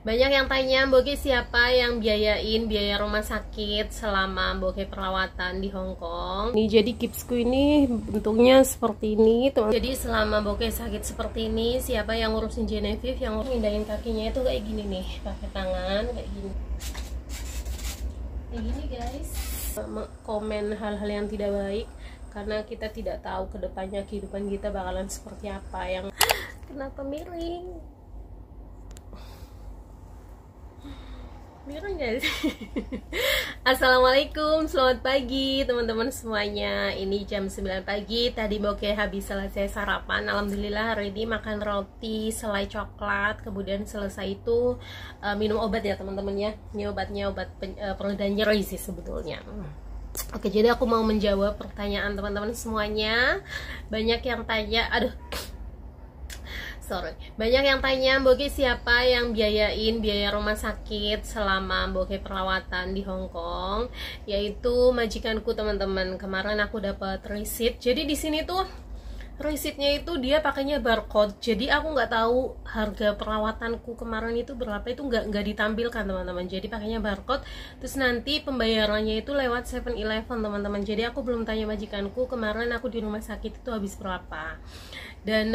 Banyak yang tanya, Boke siapa yang biayain biaya rumah sakit selama Boke perawatan di Hong Kong. Ini jadi gipsku ini bentuknya seperti ini, teman. Jadi selama Boke sakit seperti ini, siapa yang ngurusin Genevieve, yang mindahin kakinya itu kayak gini nih, pakai tangan kayak gini. Kayak gini guys. Komen hal-hal yang tidak baik karena kita tidak tahu kedepannya kehidupan kita bakalan seperti apa. Yang kenapa miring? Miring guys. Assalamualaikum, selamat pagi teman-teman semuanya. Ini jam 9 pagi. Tadi Boke habis selesai sarapan. Alhamdulillah hari ini makan roti selai coklat. Kemudian selesai itu minum obat ya teman-teman ya. Ini obatnya obat peredam nyeri sih sebetulnya. Oke, jadi aku mau menjawab pertanyaan teman-teman semuanya. Banyak yang tanya, banyak yang tanya, Boke siapa yang biayain biaya rumah sakit selama Boke perawatan di Hong Kong? Yaitu majikanku teman-teman. Kemarin aku dapat receipt. Jadi di sini tuh receiptnya itu dia pakainya barcode. Jadi aku nggak tahu harga perawatanku kemarin itu berapa, itu nggak ditampilkan teman-teman. Jadi pakainya barcode. Terus nanti pembayarannya itu lewat 7-Eleven teman-teman. Jadi aku belum tanya majikanku kemarin aku di rumah sakit itu habis berapa. Dan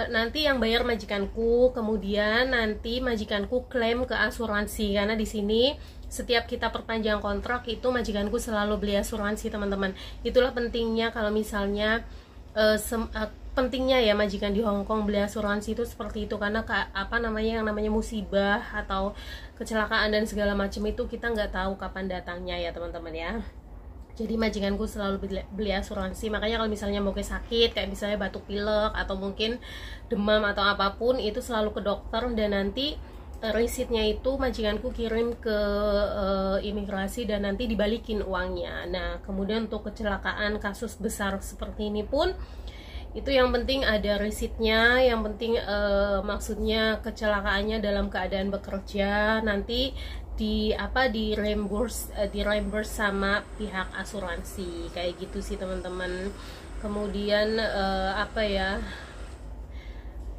nanti yang bayar majikanku, kemudian nanti majikanku klaim ke asuransi karena di sini setiap kita perpanjang kontrak itu majikanku selalu beli asuransi teman-teman. Itulah pentingnya kalau misalnya pentingnya ya majikan di Hong Kong beli asuransi itu seperti itu, karena yang namanya musibah atau kecelakaan dan segala macam itu kita nggak tahu kapan datangnya ya teman-teman ya. Jadi majikanku selalu beli asuransi. Makanya kalau misalnya Boke sakit kayak misalnya batuk pilek atau mungkin demam atau apapun, itu selalu ke dokter dan nanti receipt-nya itu majikanku kirim ke imigrasi dan nanti dibalikin uangnya. Nah kemudian untuk kecelakaan kasus besar seperti ini pun itu yang penting ada receipt-nya, yang penting maksudnya kecelakaannya dalam keadaan bekerja nanti di reimburse sama pihak asuransi kayak gitu sih teman-teman. Kemudian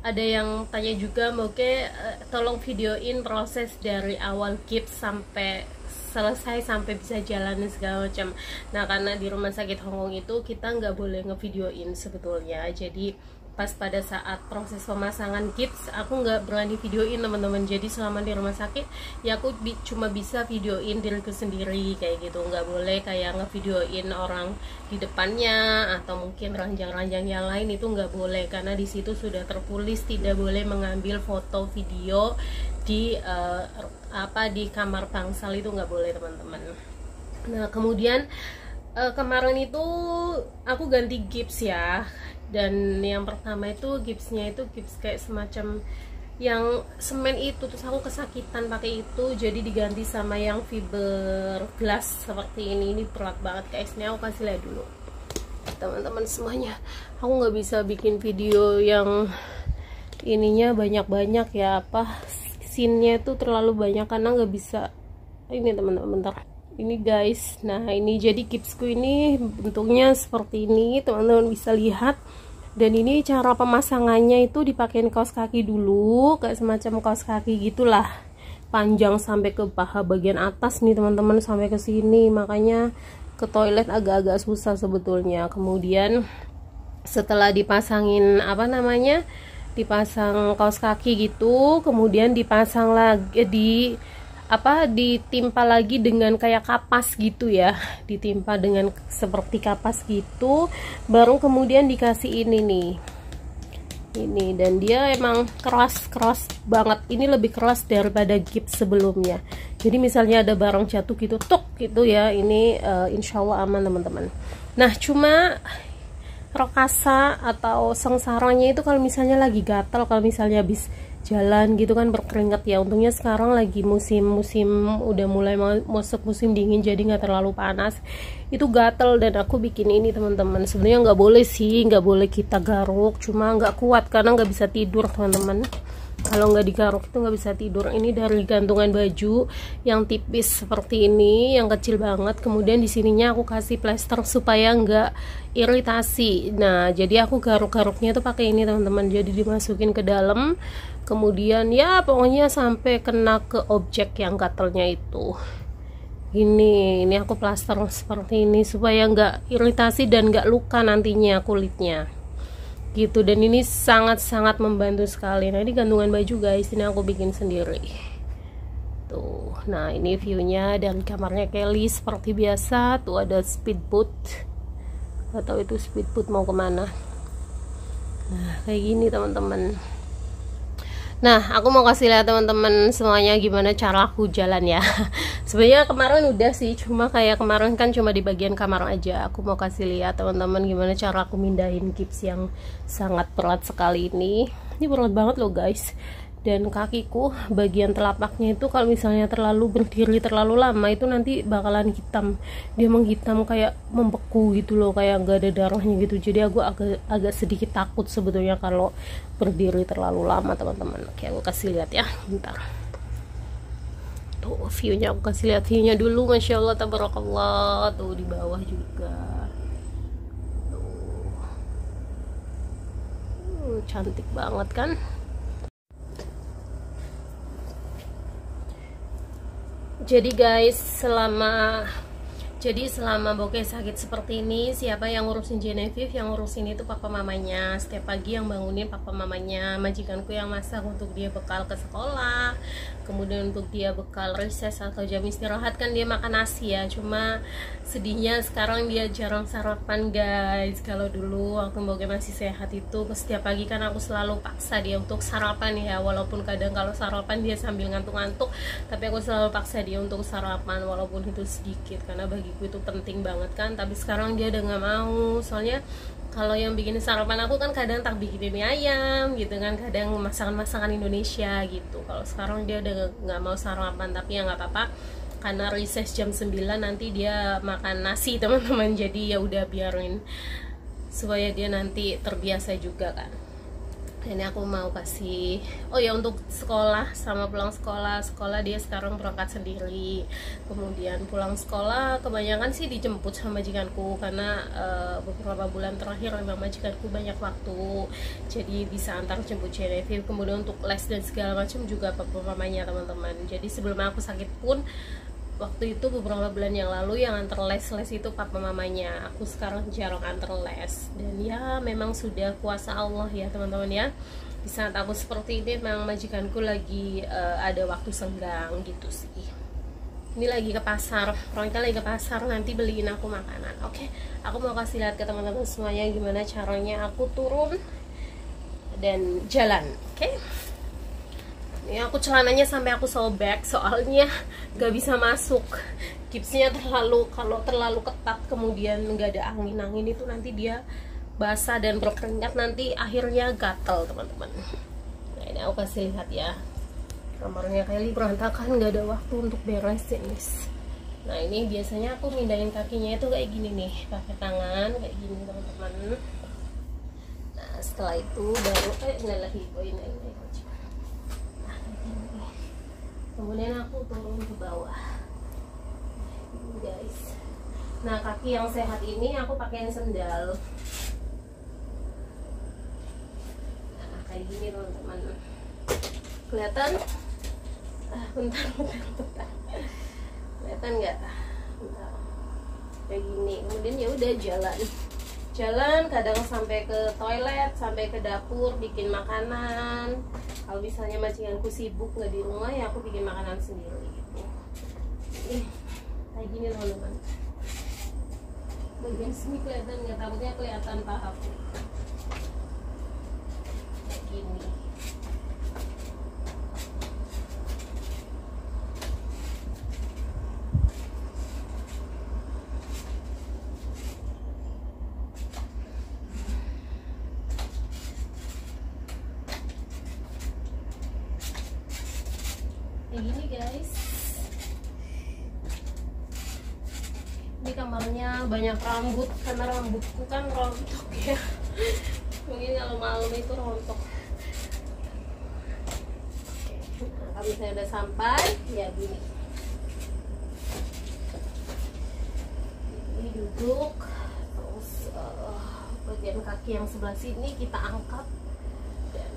ada yang tanya juga, Boke tolong videoin proses dari awal gips sampai selesai sampai bisa jalan dan segala macam. Nah karena di rumah sakit Hong Kong itu kita nggak boleh ngevideoin sebetulnya. Jadi pas pada saat proses pemasangan gips aku nggak berani videoin teman-teman. Jadi selama di rumah sakit ya aku cuma bisa videoin diriku sendiri kayak gitu. Nggak boleh kayak ngevideoin orang di depannya atau mungkin ranjang-ranjang yang lain, itu nggak boleh karena di situ sudah tertulis tidak boleh mengambil foto video di di kamar bangsal, itu nggak boleh teman-teman. Nah kemudian kemarin itu aku ganti gips ya. Dan yang pertama itu gipsnya itu gips kayak semacam yang semen itu, terus aku kesakitan pakai itu, jadi diganti sama yang fiberglass seperti ini. Ini berat banget guys. Ini aku kasih lihat dulu teman-teman semuanya. Aku nggak bisa bikin video yang ininya banyak-banyak ya, scene-nya itu terlalu banyak karena nggak bisa. Ini teman-teman, bentar. Ini guys, nah ini jadi gipsku ini bentuknya seperti ini, teman-teman bisa lihat. Dan ini cara pemasangannya itu dipakein kaos kaki dulu, kayak semacam kaos kaki gitulah, panjang sampai ke paha bagian atas nih teman-teman, sampai ke sini. Makanya ke toilet agak-agak susah sebetulnya. Kemudian setelah dipasangin dipasang kaos kaki gitu, kemudian dipasang lagi ditimpa lagi dengan kayak kapas gitu ya, ditimpa dengan seperti kapas gitu, baru kemudian dikasih ini, dan dia emang keras banget. Ini lebih keras daripada gips sebelumnya. Jadi misalnya ada barang jatuh gitu, tuk gitu ya, ini insya Allah aman teman-teman. Nah cuma rokasa atau sengsaranya itu kalau misalnya lagi gatal, kalau misalnya habis jalan gitu kan berkeringat ya. Untungnya sekarang lagi musim udah mulai masuk musim dingin, jadi nggak terlalu panas, itu gatel. Dan aku bikin ini teman-teman. Sebenarnya nggak boleh sih, nggak boleh kita garuk, cuma nggak kuat karena nggak bisa tidur teman-teman. kalau nggak digaruk itu nggak bisa tidur. Ini dari gantungan baju yang tipis seperti ini, yang kecil banget. Kemudian di sininya aku kasih plester supaya nggak iritasi. Nah, jadi aku garuk-garuknya tuh pakai ini teman-teman. Jadi dimasukin ke dalam, kemudian ya pokoknya sampai kena ke objek yang gatelnya itu. Ini aku plaster seperti ini supaya nggak iritasi dan nggak luka nantinya kulitnya gitu. Dan ini sangat-sangat membantu sekali. Nah, ini gantungan baju guys, ini aku bikin sendiri tuh. Nah, ini viewnya dari kamarnya Kelly seperti biasa. Tuh ada speedboat, atau itu speedboat mau kemana. Nah, kayak gini teman-teman. Nah, aku mau kasih lihat teman-teman semuanya gimana cara aku jalan ya. Sebenarnya kemarin udah sih, cuma kayak kemarin kan cuma di bagian kamar aja. Aku mau kasih lihat teman-teman gimana cara aku mindahin gips yang sangat berat sekali ini. Ini berat banget loh guys. Dan kakiku bagian telapaknya itu kalau misalnya terlalu berdiri terlalu lama itu nanti bakalan hitam. Dia menghitam kayak membeku gitu loh, kayak nggak ada darahnya gitu. Jadi aku agak sedikit takut sebetulnya kalau berdiri terlalu lama teman-teman. Oke, aku kasih lihat ya, bentar. Tuh viewnya, aku kasih lihat viewnya dulu. Masya Allah, tabarakallah. Tuh di bawah juga. Tuh cantik banget kan. Jadi guys, selama Bokeh sakit seperti ini, siapa yang ngurusin Genevieve? Yang ngurusin itu papa mamanya. Setiap pagi yang bangunin papa mamanya. Majikanku yang masak untuk dia bekal ke sekolah, kemudian untuk dia bekal recess atau jam istirahat kan dia makan nasi ya. Cuma sedihnya sekarang dia jarang sarapan guys. Kalau dulu waktu Bokeh masih sehat itu setiap pagi kan aku selalu paksa dia untuk sarapan ya. Walaupun kadang kalau sarapan dia sambil ngantuk-ngantuk, tapi aku selalu paksa dia untuk sarapan walaupun itu sedikit, karena bagiku itu penting banget kan. Tapi sekarang dia udah nggak mau, soalnya kalau yang bikin sarapan aku kan kadang tak bikin mie ayam gitu kan, kadang masakan-masakan Indonesia gitu. Kalau sekarang dia udah nggak mau sarapan, tapi ya nggak apa-apa karena recess jam 9 nanti dia makan nasi teman-teman. Jadi ya udah biarin supaya dia nanti terbiasa juga kan. Ini aku mau kasih, oh ya untuk sekolah sama pulang sekolah dia sekarang berangkat sendiri. Kemudian pulang sekolah kebanyakan sih dijemput sama majikanku, karena beberapa bulan terakhir memang majikanku banyak waktu, jadi bisa antar jemput Genevieve. Kemudian untuk les dan segala macam juga papa mamanya teman-teman. Jadi sebelum aku sakit pun waktu itu beberapa bulan yang lalu yang antar les itu papa mamanya. Aku sekarang jarang antar les, dan ya memang sudah kuasa Allah ya teman-teman ya. Di saat aku seperti ini memang majikanku lagi ada waktu senggang gitu sih. Ini lagi ke pasar, Ronita lagi ke pasar, nanti beliin aku makanan. Oke, aku mau kasih lihat ke teman-teman semuanya gimana caranya aku turun dan jalan. Oke. Ini aku celananya sampai aku sobek, soalnya gak bisa masuk. Gipsnya kalau terlalu ketat kemudian nggak ada angin itu nanti dia basah dan berkeringat, nanti akhirnya gatel teman-teman. Nah, ini aku kasih lihat ya, kamarnya Kelly berantakan, nggak ada waktu untuk beresin guys. Nah, ini biasanya aku mindahin kakinya itu kayak gini nih, pakai tangan kayak gini teman-teman. Nah, setelah itu baru ini kemudian aku turun ke bawah ini guys. Nah, kaki yang sehat ini aku pakein sendal. Nah, kayak gini teman-teman, kelihatan? Bentar. Kelihatan nggak? Bentar. Kayak gini. Kemudian ya udah jalan, kadang sampai ke toilet, sampai ke dapur bikin makanan. Kalau misalnya majikanku sibuk nggak di rumah ya aku bikin makanan sendiri gitu. Kayak gini teman-teman. Bagian sini kelihatan nggak? Takutnya kelihatan pahaku. Kayak gini. Kayak gini guys. Ini kamarnya banyak rambut karena rambutku kan rontok ya. Mungkin kalau malam itu rontok. kalau misalnya udah sampai ya gini, ini duduk, terus bagian kaki yang sebelah sini kita angkat. Dan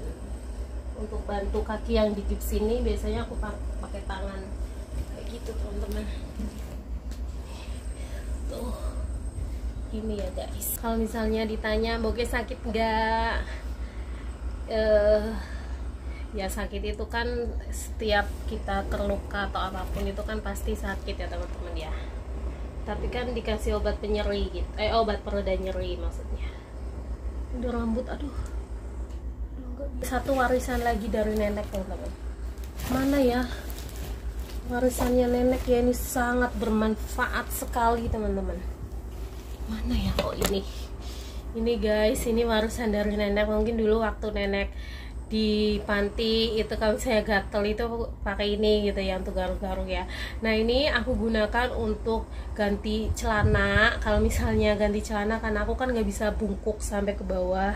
untuk bantu kaki yang di gips ini biasanya aku pakai tangan kayak gitu teman-teman. Tuh gini ya guys. Kalau misalnya ditanya Boge sakit nggak, ya sakit itu kan setiap kita terluka atau apapun itu kan pasti sakit ya teman-teman ya. Tapi kan dikasih obat penyeri gitu, obat pereda nyeri maksudnya. Udah rambut, aduh. Satu warisan lagi dari nenek teman-teman. Mana ya warisannya nenek ya, ini sangat bermanfaat sekali teman-teman. Mana ya, oh ini guys, ini warisan dari nenek. Mungkin dulu waktu nenek di panti itu kalau saya gatel itu pakai ini gitu ya, untuk garuk-garuk ya. Nah ini aku gunakan untuk ganti celana. Kalau misalnya ganti celana kan aku kan nggak bisa bungkuk sampai ke bawah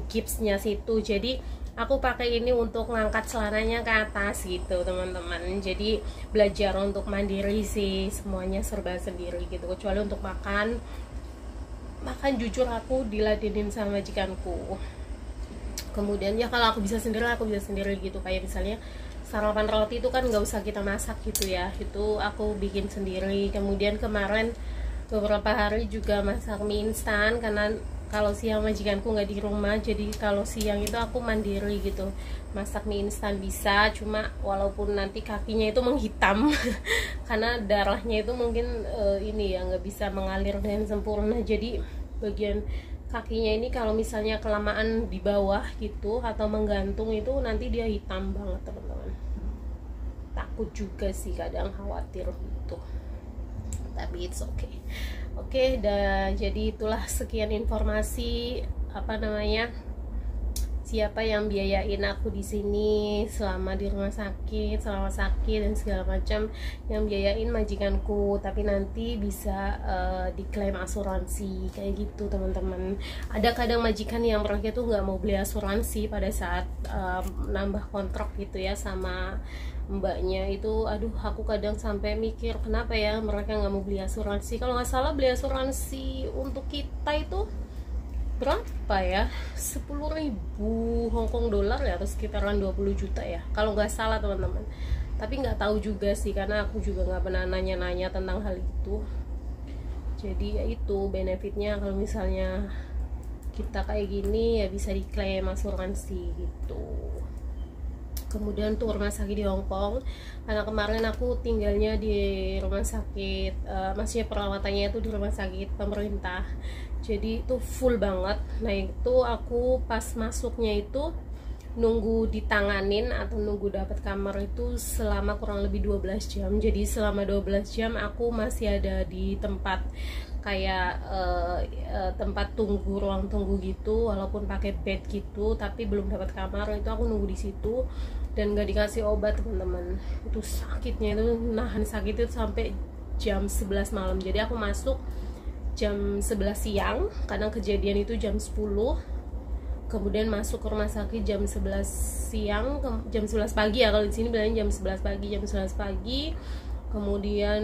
gipsnya situ, jadi aku pakai ini untuk ngangkat celananya ke atas gitu teman-teman. Jadi belajar untuk mandiri sih, semuanya serba sendiri gitu, kecuali untuk makan jujur aku diladenin sama majikanku. Kemudian ya kalau aku bisa sendiri gitu, kayak misalnya sarapan roti itu kan nggak usah kita masak gitu ya, itu aku bikin sendiri. Kemudian kemarin beberapa hari juga masak mie instan, karena kalau siang majikanku nggak di rumah, jadi kalau siang itu aku mandiri gitu, masak mie instan bisa, cuma walaupun nanti kakinya itu menghitam karena darahnya itu mungkin ini ya nggak bisa mengalir dengan sempurna, jadi bagian kakinya ini kalau misalnya kelamaan di bawah gitu atau menggantung itu nanti dia hitam banget teman-teman. Takut juga sih, kadang khawatir gitu, tapi it's okay. Oke, jadi itulah sekian informasi siapa yang biayain aku di sini selama di rumah sakit, selama sakit dan segala macam, yang biayain majikanku, tapi nanti bisa diklaim asuransi kayak gitu teman-teman. Ada kadang majikan yang mereka tuh nggak mau beli asuransi pada saat nambah kontrak gitu ya sama mbaknya itu. Aduh, aku kadang sampai mikir kenapa ya mereka nggak mau beli asuransi. Kalau nggak salah beli asuransi untuk kita itu berapa ya, 10.000 Hongkong dolar ya, atau sekitaran 20 juta ya kalau nggak salah teman-teman. Tapi nggak tahu juga sih, karena aku juga nggak pernah nanya-nanya tentang hal itu. Jadi ya itu benefitnya kalau misalnya kita kayak gini ya, bisa diklaim asuransi gitu. Kemudian tuh rumah sakit di Hong Kong, karena kemarin aku tinggalnya di rumah sakit, maksudnya perawatannya itu di rumah sakit pemerintah, jadi itu full banget. Nah itu aku pas masuknya itu nunggu ditanganin atau nunggu dapat kamar itu selama kurang lebih 12 jam. Jadi selama 12 jam aku masih ada di tempat kayak tempat tunggu, ruang tunggu gitu, walaupun pakai bed gitu, tapi belum dapat kamar. Itu aku nunggu di situ dan gak dikasih obat teman-teman. Itu sakitnya itu, nahan sakit itu sampai jam 11 malam. Jadi aku masuk jam 11 siang, kadang kejadian itu jam 10, kemudian masuk ke rumah sakit jam 11 siang, jam 11 pagi ya, kalau di sini bilangnya jam 11 pagi, kemudian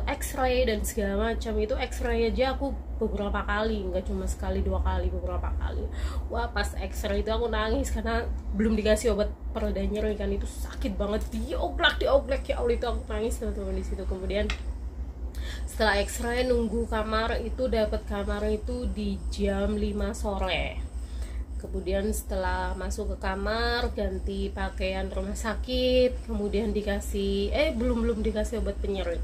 X-ray dan segala macam. Itu X-ray aja aku beberapa kali, nggak cuma sekali 2 kali, beberapa kali. Wah, pas X-ray itu aku nangis karena belum dikasih obat pereda nyeri kan, itu sakit banget, dioglak ya Allah, itu aku nangis teman-teman di situ. Kemudian setelah X-ray nunggu kamar, itu dapat kamar itu di jam 5 sore. Kemudian setelah masuk ke kamar, ganti pakaian rumah sakit, kemudian dikasih belum dikasih obat penyeri.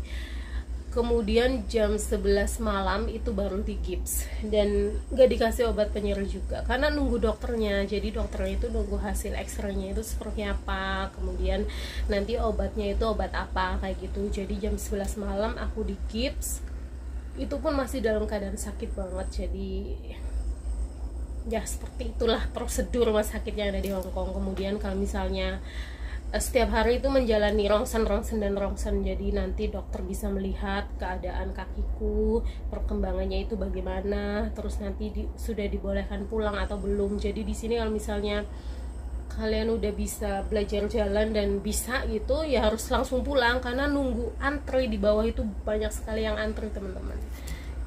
Kemudian jam 11 malam itu baru digips, dan gak dikasih obat penyeri juga karena nunggu dokternya. Jadi dokternya itu nunggu hasil X-ray-nya itu seperti apa, kemudian nanti obatnya itu obat apa kayak gitu. Jadi jam 11 malam aku digips, itu pun masih dalam keadaan sakit banget. Jadi ya seperti itulah prosedur rumah sakit yang ada di Hong Kong. Kemudian kalau misalnya setiap hari itu menjalani rongsen, jadi nanti dokter bisa melihat keadaan kakiku, perkembangannya itu bagaimana, terus nanti sudah dibolehkan pulang atau belum. Jadi di sini kalau misalnya kalian udah bisa belajar jalan dan bisa gitu, ya harus langsung pulang karena nunggu antri di bawah itu banyak sekali yang antri teman-teman.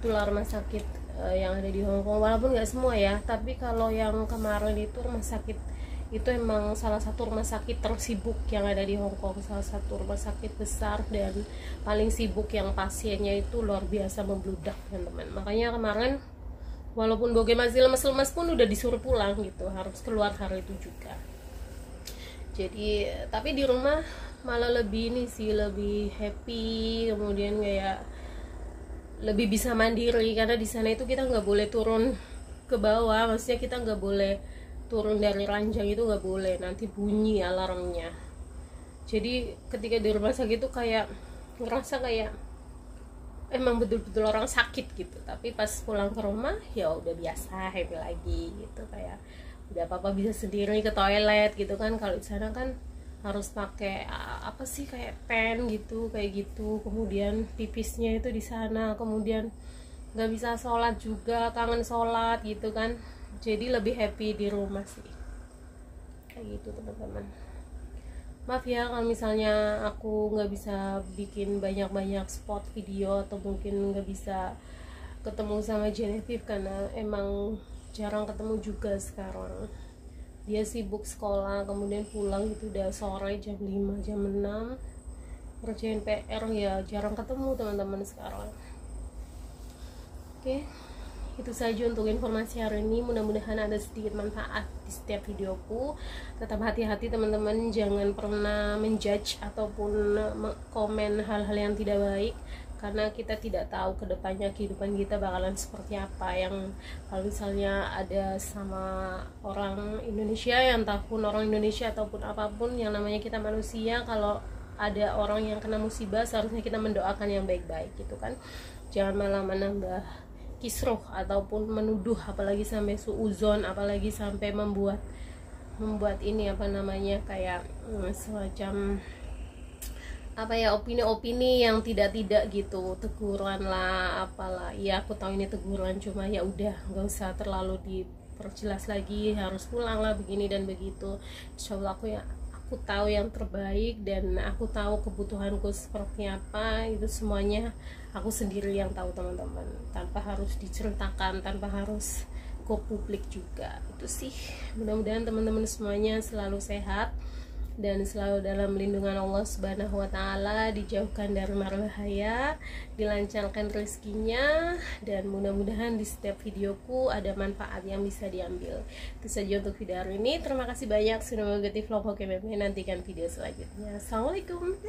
Itulah rumah sakit yang ada di Hong Kong, walaupun nggak semua ya, tapi kalau yang kemarin itu rumah sakit itu emang salah satu rumah sakit tersibuk yang ada di Hong Kong, salah satu rumah sakit besar dan paling sibuk, yang pasiennya itu luar biasa membludak teman-teman. Makanya kemarin walaupun Boge masih lemes-lemes pun udah disuruh pulang gitu, harus keluar hari itu juga. Jadi tapi di rumah malah lebih ini sih, lebih happy, kemudian kayak lebih bisa mandiri karena di sana itu kita nggak boleh turun ke bawah, maksudnya kita nggak boleh turun dari ranjang, itu nggak boleh, nanti bunyi alarmnya. Jadi ketika di rumah sakit itu kayak ngerasa kayak emang betul-betul orang sakit gitu, tapi pas pulang ke rumah ya udah biasa, happy lagi gitu, kayak udah apa-apa bisa sendiri ke toilet gitu kan. Kalau di sana kan harus pakai apa sih, kayak pen gitu, kayak gitu, kemudian pipisnya itu di sana, kemudian nggak bisa sholat juga, kangen sholat gitu kan. Jadi lebih happy di rumah sih, kayak gitu teman-teman. Maaf ya kalau misalnya aku nggak bisa bikin banyak-banyak spot video, atau mungkin nggak bisa ketemu sama Genevieve karena emang jarang ketemu juga sekarang. Dia sibuk sekolah, kemudian pulang itu udah sore jam 5, jam 6, kerjain PR, ya jarang ketemu teman-teman sekarang. Oke, itu saja untuk informasi hari ini. Mudah-mudahan ada sedikit manfaat di setiap videoku. Tetap hati-hati teman-teman, jangan pernah menjudge ataupun komen hal-hal yang tidak baik, karena kita tidak tahu kedepannya kehidupan kita bakalan seperti apa. Yang kalau misalnya ada sama orang Indonesia, yang tahun orang Indonesia ataupun apapun, yang namanya kita manusia, kalau ada orang yang kena musibah seharusnya kita mendoakan yang baik-baik gitu kan, jangan malah menambah kisruh ataupun menuduh, apalagi sampai suuzon, apalagi sampai membuat ini apa namanya, kayak semacam apa ya, opini-opini yang tidak gitu, teguran lah apalah. Ya aku tahu ini teguran, cuma ya udah nggak usah terlalu diperjelas lagi, harus pulang lah begini dan begitu. Insyaallah aku tahu yang terbaik, dan aku tahu kebutuhanku seperti apa, itu semuanya aku sendiri yang tahu teman-teman, tanpa harus diceritakan, tanpa harus go publik juga. Itu sih, mudah-mudahan teman-teman semuanya selalu sehat dan selalu dalam lindungan Allah Subhanahu wa Ta'ala, dijauhkan dari mara bahaya, dilancarkan rezekinya, dan mudah-mudahan di setiap videoku ada manfaat yang bisa diambil. Itu saja untuk video hari ini. Terima kasih banyak sudah mengikuti vlog Hoki Meme. Nantikan video selanjutnya. Assalamualaikum.